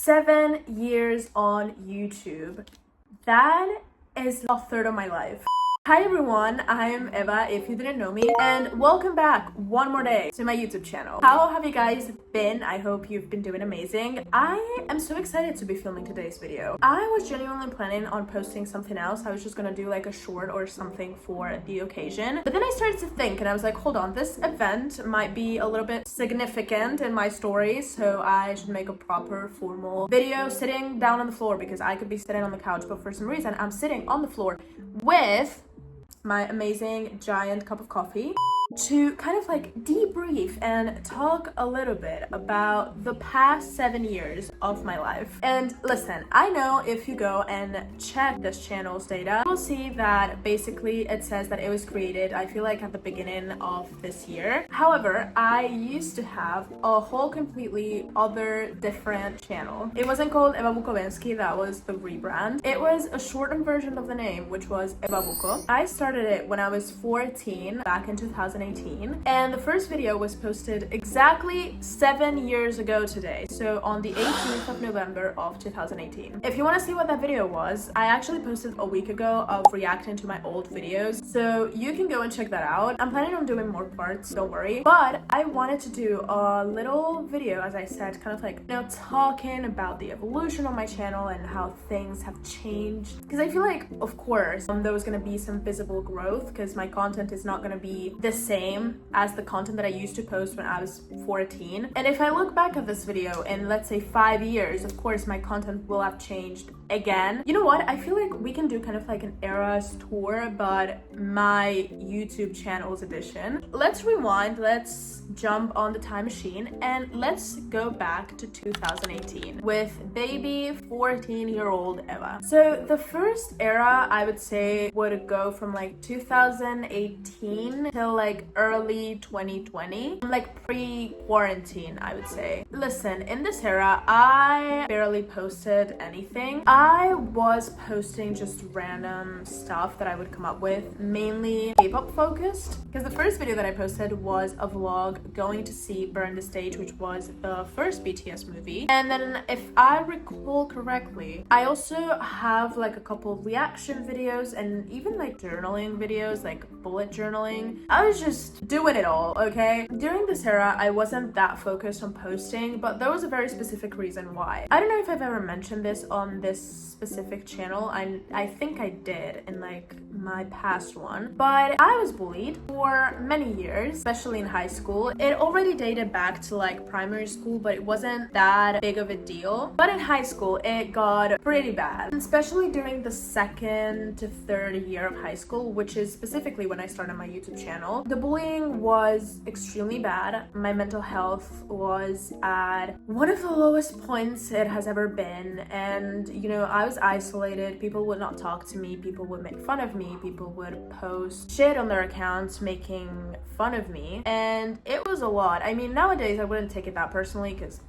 7 years on YouTube. That is a third of my life. Hi everyone, I'm Eva, if you didn't know me, and welcome back one more day to my YouTube channel. How have you guys been? I hope you've been doing amazing. I am so excited to be filming today's video. I was genuinely planning on posting something else. I was just gonna do like a short or something for the occasion. But then I started to think and I was like, hold on, this event might be a little bit significant in my stories, so I should make a proper formal video sitting down on the floor, because I could be sitting on the couch, but for some reason I'm sitting on the floor with my amazing giant cup of coffee to kind of like debrief and talk a little bit about the past 7 years of my life. And listen, I know if you go and check this channel's data, you'll see that basically it says that it was created, I feel like, at the beginning of this year. However, I used to have a whole completely other different channel. It wasn't called evabukovenszkibusiness, that was the rebrand. It was a shortened version of the name, which was evabuko. I started it when I was 14, back in 2018, and the first video was posted exactly 7 years ago today, so on the 18th of November of 2018. If you want to see what that video was, I actually posted a week ago of reacting to my old videos, so you can go and check that out. I'm planning on doing more parts, don't worry, but I wanted to do a little video, as I said, kind of like, you know, talking about the evolution of my channel and how things have changed, because I feel like, of course, there was going to be some visible growth, because my content is not going to be the same as the content that I used to post when I was 14. And if I look back at this video in, let's say, 5 years, of course my content will have changed again. You know what, I feel like we can do kind of like an eras tour, but my YouTube channel's edition. Let's rewind, let's jump on the time machine, and let's go back to 2018 with baby 14-year-old Eva. So the first era, I would say, would go from like 2018 till like early 2020, like pre-quarantine, I would say. Listen, in this era, I barely posted anything. I was posting just random stuff that I would come up with, mainly K-pop focused, because the first video that I posted was a vlog going to see Burn the Stage, which was the first BTS movie. And then, if I recall correctly, I also have like a couple reaction videos and even like journaling videos, like bullet journaling. I was just doing it all, okay? During this era, I wasn't that focused on posting, but there was a very specific reason why. I don't know if I've ever mentioned this on this specific channel. I think I did in like my past one, but I was bullied for many years, especially in high school. It already dated back to like primary school, but it wasn't that big of a deal. But in high school, it got pretty bad, especially during the 2nd to 3rd year of high school, which is specifically when I started my YouTube channel. The bullying was extremely bad. My mental health was at one of the lowest points it has ever been, and you know, I was isolated. People would not talk to me, people would make fun of me, people would post shit on their accounts making fun of me, and it was a lot. I mean, nowadays I wouldn't take it that personally, because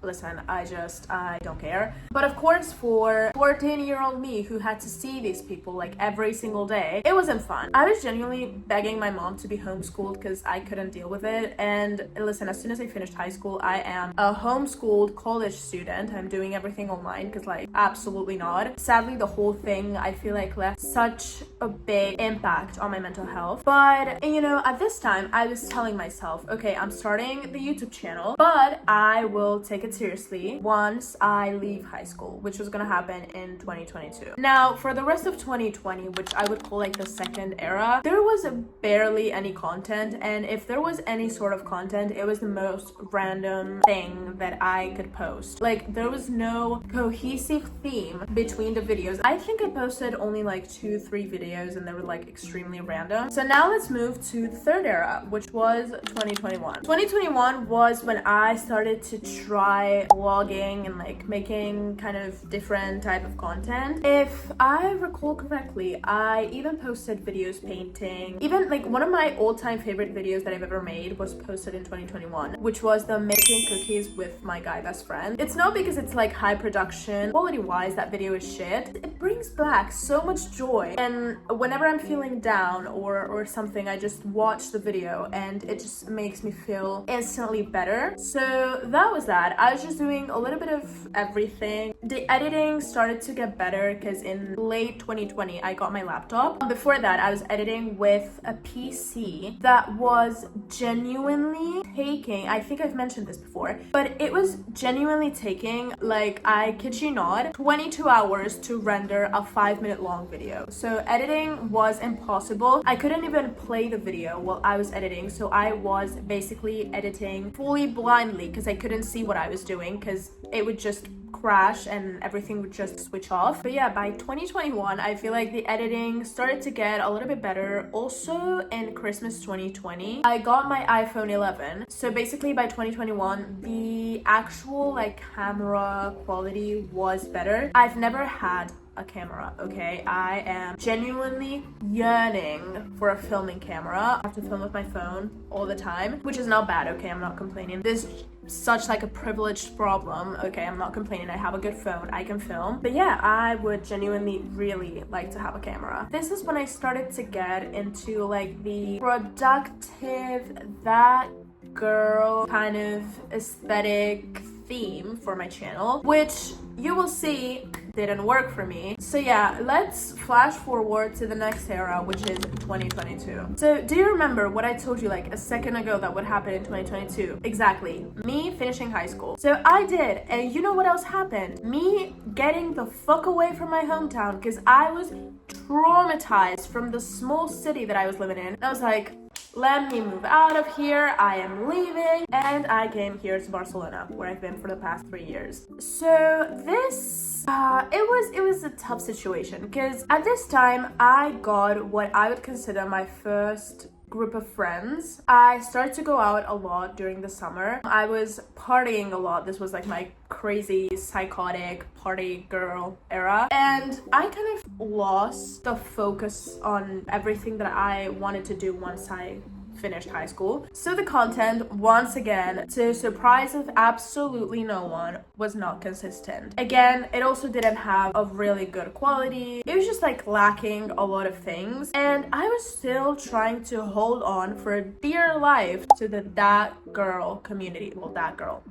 listen, I don't care. But of course, for 14-year-old me who had to see these people like every single day, it wasn't fun. I was genuinely begging my mom to be homeschooled because I couldn't deal with it. And listen, as soon as I finished high school, I am a homeschooled college student. I'm doing everything online because, like, absolutely not. Sadly, the whole thing, I feel like, left such a big impact on my mental health. But, you know, at this time, I was telling myself, okay, I'm starting the YouTube channel, but I will take it seriously once I leave high school, which was gonna happen in 2022. Now, for the rest of 2020, which I would call like the second era, there was barely any content, and if there was any sort of content, it was the most random thing that I could post. Like, there was no cohesive theme between the videos. I think I posted only like 2-3 videos, and they were like extremely random. So now let's move to the third era, which was 2021. 2021 was when I started to try vlogging and like making kind of different type of content. If I recall correctly, I even posted videos painting. Even like one of my all-time favorite videos that I've ever made was posted in 2021, which was the making cookies with my guy best friend. It's not because it's like high production. Quality wise, that video is shit. It brings back so much joy, and whenever I'm feeling down or something, I just watch the video and it just makes me feel instantly better. So that was that. I I was just doing a little bit of everything. The editing started to get better because in late 2020 I got my laptop. Before that I was editing with a PC that was genuinely taking, I think I've mentioned this before, but it was genuinely taking, like, I kid you not, 22 hours to render a 5-minute long video. So editing was impossible. I couldn't even play the video while I was editing, so I was basically editing fully blindly because I couldn't see what I was doing because it would just crash and everything would just switch off. But yeah, by 2021 I feel like the editing started to get a little bit better. Also in Christmas 2020 I got my iPhone 11, so basically by 2021 the actual like camera quality was better. I've never had a camera, okay? I am genuinely yearning for a filming camera. I have to film with my phone all the time, which is not bad, okay? I'm not complaining. This is such like a privileged problem, okay? I'm not complaining. I have a good phone, I can film. But yeah, I would genuinely really like to have a camera. This is when I started to get into like the productive, that girl kind of aesthetic theme for my channel, which you will see didn't work for me. So yeah, let's flash forward to the next era, which is 2022. So do you remember what I told you like a second ago that would happen in 2022? Exactly, me finishing high school. So I did, and you know what else happened? Me getting the fuck away from my hometown because I was traumatized from the small city that I was living in. And I was like, let me move out of here, I am leaving, and I came here to Barcelona, where I've been for the past 3 years. So this, it was a tough situation, because at this time, I got what I would consider my first group of friends. I started to go out a lot during the summer. I was partying a lot. This was like my crazy, psychotic party girl era. And I kind of lost the focus on everything that I wanted to do once I finished high school. So the content, once again, to the surprise of absolutely no one, was not consistent. Again, it also didn't have a really good quality. It was just like lacking a lot of things. And I was still trying to hold on for dear life to the that girl community. Well, that girl.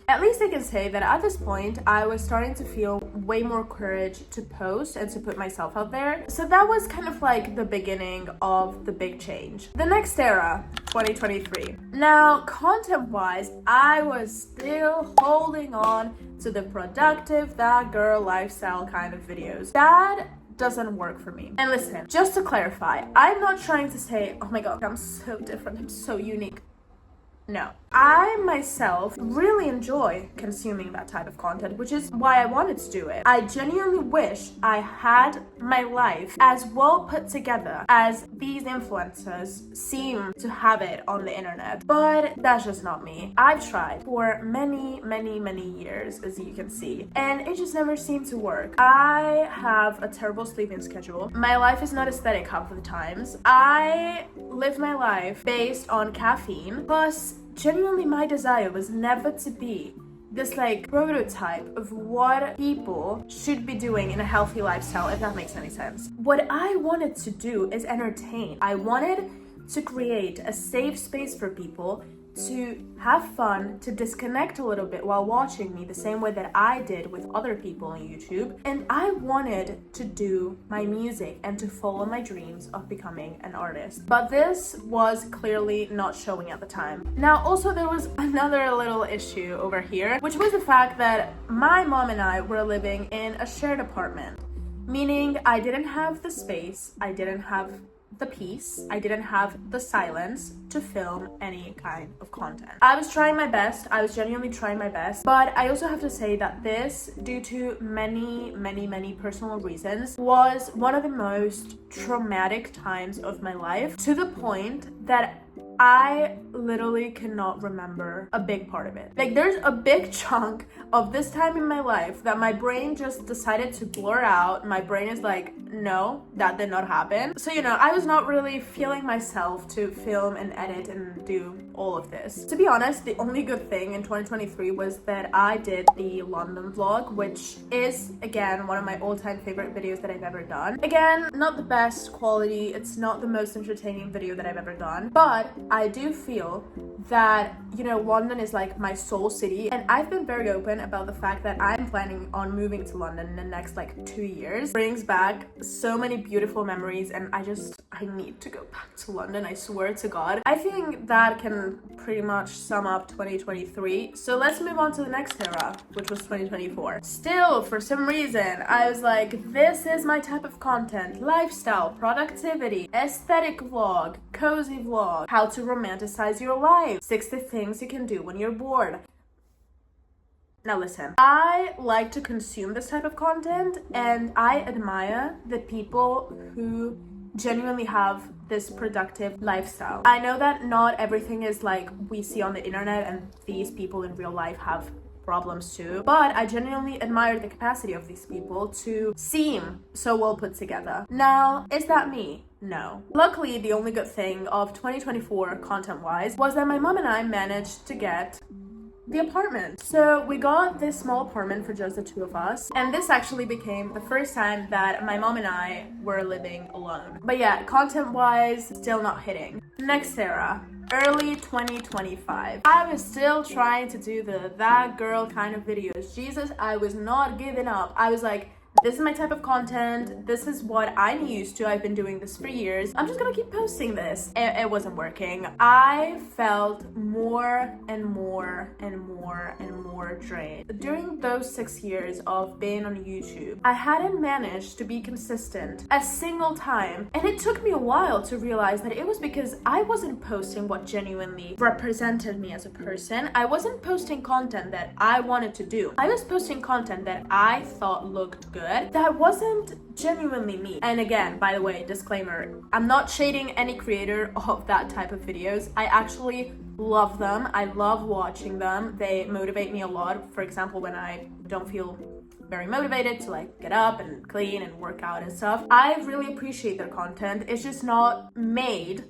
At least I can say that at this point, I was starting to feel way more courage to post and to put myself out there. So that was kind of like the beginning of the big change. The next era, 2023. Now, content-wise, I was still holding on to the productive, that girl lifestyle kind of videos. That doesn't work for me. And listen, just to clarify, I'm not trying to say, oh my god, I'm so different, I'm so unique. No. I myself really enjoy consuming that type of content, which is why I wanted to do it. I genuinely wish I had my life as well put together as these influencers seem to have it on the internet, but that's just not me. I've tried for many years, as you can see, and it just never seemed to work. I have a terrible sleeping schedule. My life is not aesthetic half of the times. I live my life based on caffeine, plus genuinely my desire was never to be this like prototype of what people should be doing in a healthy lifestyle, if that makes any sense. What I wanted to do is entertain. I wanted to create a safe space for people to have fun, to disconnect a little bit while watching me the same way that I did with other people on YouTube. And I wanted to do my music and to follow my dreams of becoming an artist. But this was clearly not showing at the time. Now, also there was another little issue over here, which was the fact that my mom and I were living in a shared apartment, meaning I didn't have the space, I didn't have the peace, I didn't have the silence to film any kind of content. I was trying my best, I was genuinely trying my best, but I also have to say that this, due to many personal reasons, was one of the most traumatic times of my life, to the point that I literally cannot remember a big part of it. Like, there's a big chunk of this time in my life that my brain just decided to blur out. My brain is like, no, that did not happen. So, you know, I was not really feeling myself to film and edit and do all of this. To be honest, the only good thing in 2023 was that I did the London vlog, which is, again, one of my all-time favorite videos that I've ever done. Again, not the best quality, it's not the most entertaining video that I've ever done, but I do feel that, you know, London is like my soul city, and I've been very open about the fact that I'm planning on moving to London in the next like 2 years. Brings back so many beautiful memories, and I need to go back to London, I swear to God. I think that can pretty much sum up 2023. So let's move on to the next era, which was 2024. Still, for some reason, I was like, this is my type of content: lifestyle, productivity, aesthetic vlog, cozy vlog, how to romanticize your life, 60 things you can do when you're bored. Now listen, I like to consume this type of content, and I admire the people who genuinely have this productive lifestyle. I know that not everything is like we see on the internet, and these people in real life have problems too, but I genuinely admire the capacity of these people to seem so well put together. Now, is that me? No. Luckily, the only good thing of 2024 content-wise was that my mom and I managed to get the apartment. So we got this small apartment for just the two of us, and this actually became the first time that my mom and I were living alone. But yeah, content-wise, still not hitting. Next era. Early 2025. I was still trying to do the that girl kind of videos. Jesus, I was not giving up. I was like, this is my type of content. This is what I'm used to. I've been doing this for years. I'm just gonna keep posting this. It wasn't working. I felt more and more drained. During those 6 years of being on YouTube, I hadn't managed to be consistent a single time. And it took me a while to realize that it was because I wasn't posting what genuinely represented me as a person. I wasn't posting content that I wanted to do. I was posting content that I thought looked good. That wasn't genuinely me. And again, by the way, disclaimer, I'm not shading any creator of that type of videos. I actually love them. I love watching them. They motivate me a lot. For example, when I don't feel very motivated to like get up and clean and work out and stuff, I really appreciate their content. It's just not made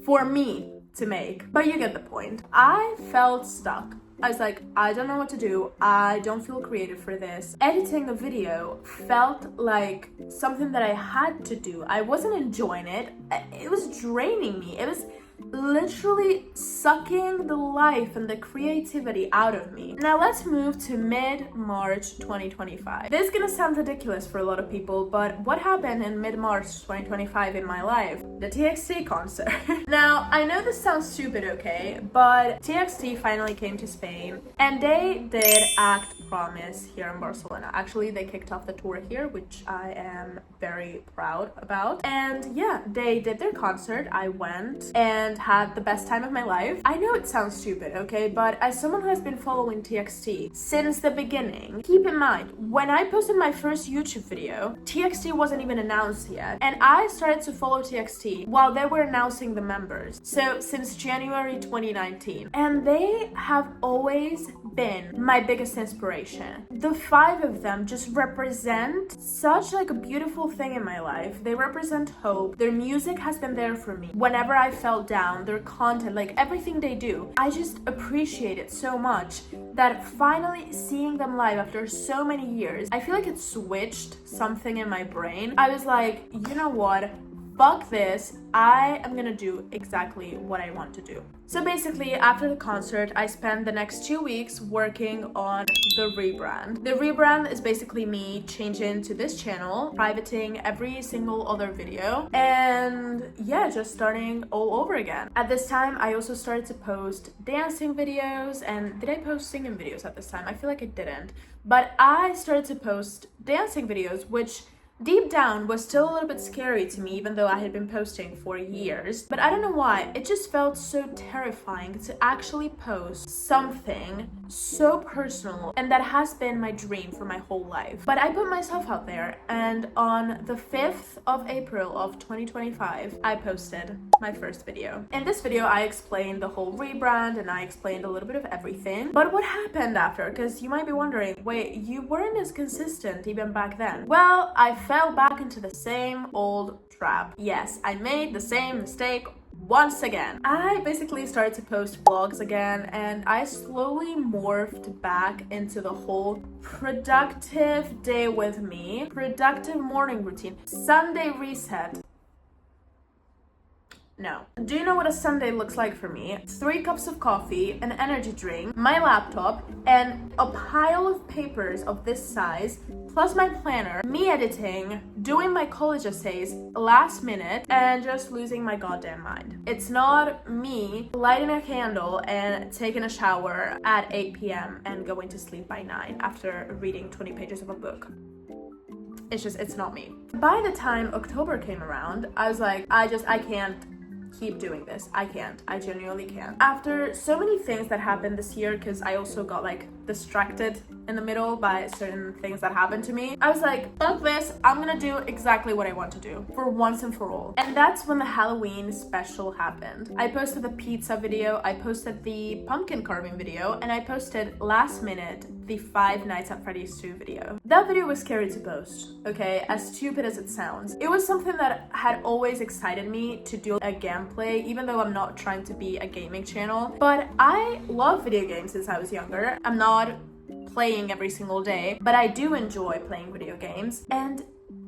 for me to make, but you get the point. I felt stuck. I was like, I don't know what to do. I don't feel creative for this. Editing a video felt like something that I had to do. I wasn't enjoying it. It was draining me. It was literally sucking the life and the creativity out of me. Now let's move to mid-March 2025. This is gonna sound ridiculous for a lot of people, but what happened in mid-March 2025 in my life? The TXT concert. Now, I know this sounds stupid, okay, but TXT finally came to Spain, and they did Act Promise here in Barcelona. Actually, they kicked off the tour here, which I am very proud about. And yeah, they did their concert. I went and had the best time of my life. I know it sounds stupid, okay, but as someone who has been following TXT since the beginning, keep in mind, when I posted my first YouTube video, TXT wasn't even announced yet, and I started to follow TXT while they were announcing the members. So since January 2019, and they have always been my biggest inspiration. The 5 of them just represent such like a beautiful thing in my life. They represent hope. Their music has been there for me whenever I felt down. Their content, like everything they do, I just appreciate it so much that finally seeing them live after so many years, I feel like it switched something in my brain. I was like, you know what? Fuck this, I am gonna do exactly what I want to do. So basically, after the concert, I spent the next 2 weeks working on the rebrand. The rebrand is basically me changing to this channel, privating every single other video, and yeah, just starting all over again. At this time, I also started to post dancing videos, and did I post singing videos at this time? I feel like I didn't, but I started to post dancing videos, which deep down was still a little bit scary to me, even though I had been posting for years. But I don't know why, it just felt so terrifying to actually post something so personal, and that has been my dream for my whole life. But I put myself out there, and on the 5th of April of 2025, I posted my first video. In this video, I explained the whole rebrand, and I explained a little bit of everything. But what happened after? Because you might be wondering, wait, you weren't as consistent even back then. Well, I fell back into the same old trap. Yes, I made the same mistake once again. I basically started to post vlogs again, and I slowly morphed back into the whole productive day with me, productive morning routine, Sunday reset. No. Do you know what a Sunday looks like for me? 3 cups of coffee, an energy drink, my laptop, and a pile of papers of this size, plus my planner, me editing, doing my college essays last minute, and just losing my goddamn mind. It's not me lighting a candle and taking a shower at 8 p.m. and going to sleep by 9 after reading 20 pages of a book. It's not me. By the time October came around, I was like, I can't keep doing this. I genuinely can't. After so many things that happened this year, because I also got like distracted in the middle by certain things that happened to me, I was like, fuck this, I'm gonna do exactly what I want to do for once and for all. And that's when the Halloween special happened. I posted the pizza video, I posted the pumpkin carving video, and I posted last minute the 5 Nights at Freddy's 2 video. That video was scary to post, okay, as stupid as it sounds. It was something that had always excited me to do a gameplay, even though I'm not trying to be a gaming channel. But I love video games since I was younger. I'm not playing every single day, but I do enjoy playing video games, and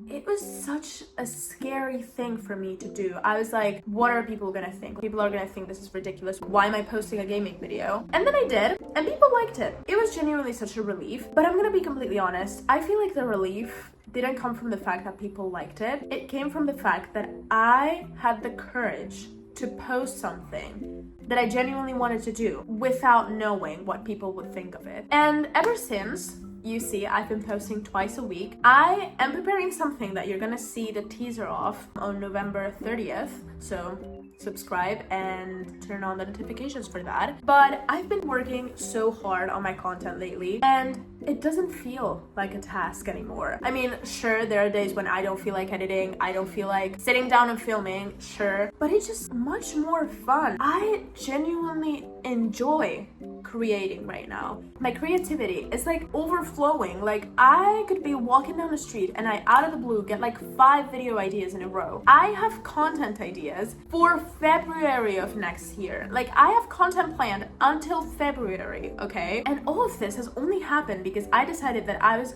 it was such a scary thing for me to do. I was like, what are people gonna think? People are gonna think this is ridiculous. Why am I posting a gaming video? And then I did, and people liked it. It was genuinely such a relief, but I'm gonna be completely honest. I feel like the relief didn't come from the fact that people liked it. It came from the fact that I had the courage to post something that I genuinely wanted to do without knowing what people would think of it. And ever since, you see, I've been posting twice a week. I am preparing something that you're gonna see the teaser of on November 30th, so subscribe and turn on the notifications for that. But I've been working so hard on my content lately, and it doesn't feel like a task anymore. I mean, sure, there are days when I don't feel like editing, I don't feel like sitting down and filming, sure, but it's just much more fun. I genuinely enjoy creating right now. My creativity is like overflowing. Like, I could be walking down the street and I out of the blue get like 5 video ideas in a row. I have content ideas for February of next year. Like, I have content planned until February, okay? And all of this has only happened because I decided that I was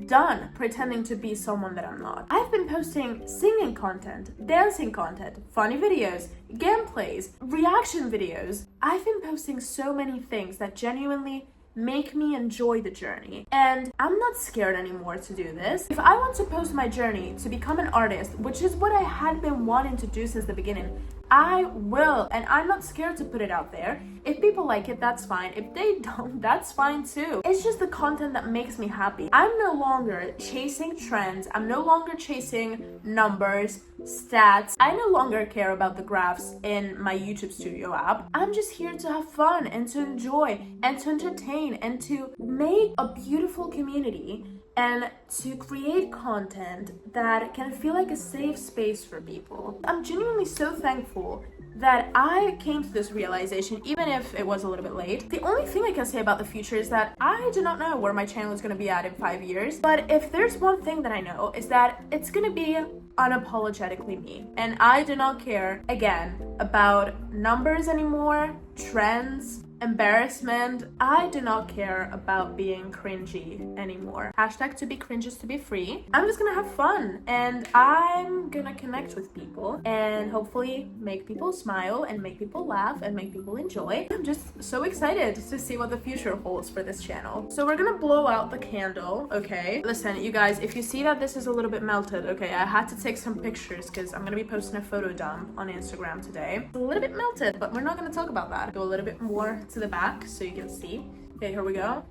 done pretending to be someone that I'm not. I've been posting singing content, dancing content, funny videos, gameplays, reaction videos. I've been posting so many things that genuinely make me enjoy the journey, and I'm not scared anymore to do this. If I want to post my journey to become an artist, which is what I had been wanting to do since the beginning, I will, and I'm not scared to put it out there. If people like it, that's fine. If they don't, that's fine too. It's just the content that makes me happy. I'm no longer chasing trends. I'm no longer chasing numbers, stats. I no longer care about the graphs in my YouTube Studio app. I'm just here to have fun and to enjoy and to entertain and to make a beautiful community and to create content that can feel like a safe space for people. I'm genuinely so thankful that I came to this realization, even if it was a little bit late. The only thing I can say about the future is that I do not know where my channel is going to be at in 5 years, but if there's one thing that I know is that it's going to be unapologetically me. And I do not care, again, about numbers anymore, trends, embarrassment. I do not care about being cringy anymore. Hashtag to be cringe is to be free. I'm just gonna have fun, and I'm gonna connect with people and hopefully make people smile and make people laugh and make people enjoy. I'm just so excited to see what the future holds for this channel. So we're gonna blow out the candle, okay? Listen, you guys, if you see that this is a little bit melted, okay, I had to take some pictures because I'm gonna be posting a photo dump on Instagram today. It's a little bit melted, but we're not gonna talk about that. Go a little bit more to the back so you can see. Okay, here we go.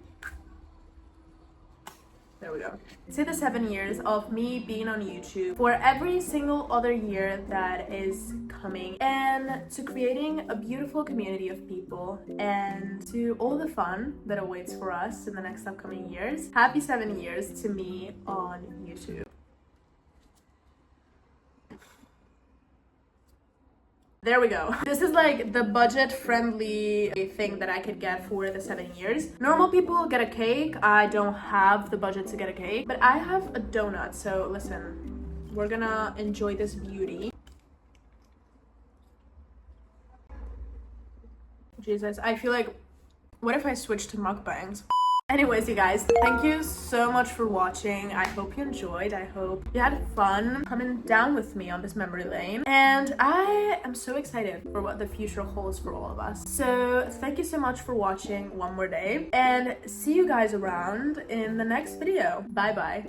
There we go. See the 7 years of me being on YouTube for every single other year that is coming, and to creating a beautiful community of people, and to all the fun that awaits for us in the next upcoming years. Happy 7 years to me on YouTube. There we go. This is like the budget-friendly thing that I could get for the 7 years. Normal people get a cake. I don't have the budget to get a cake, but I have a donut. So listen, we're gonna enjoy this beauty. Jesus, I feel like, what if I switch to mukbangs? Anyways, you guys, thank you so much for watching. I hope you enjoyed. I hope you had fun coming down with me on this memory lane. And I am so excited for what the future holds for all of us. So thank you so much for watching one more day, and see you guys around in the next video. Bye bye.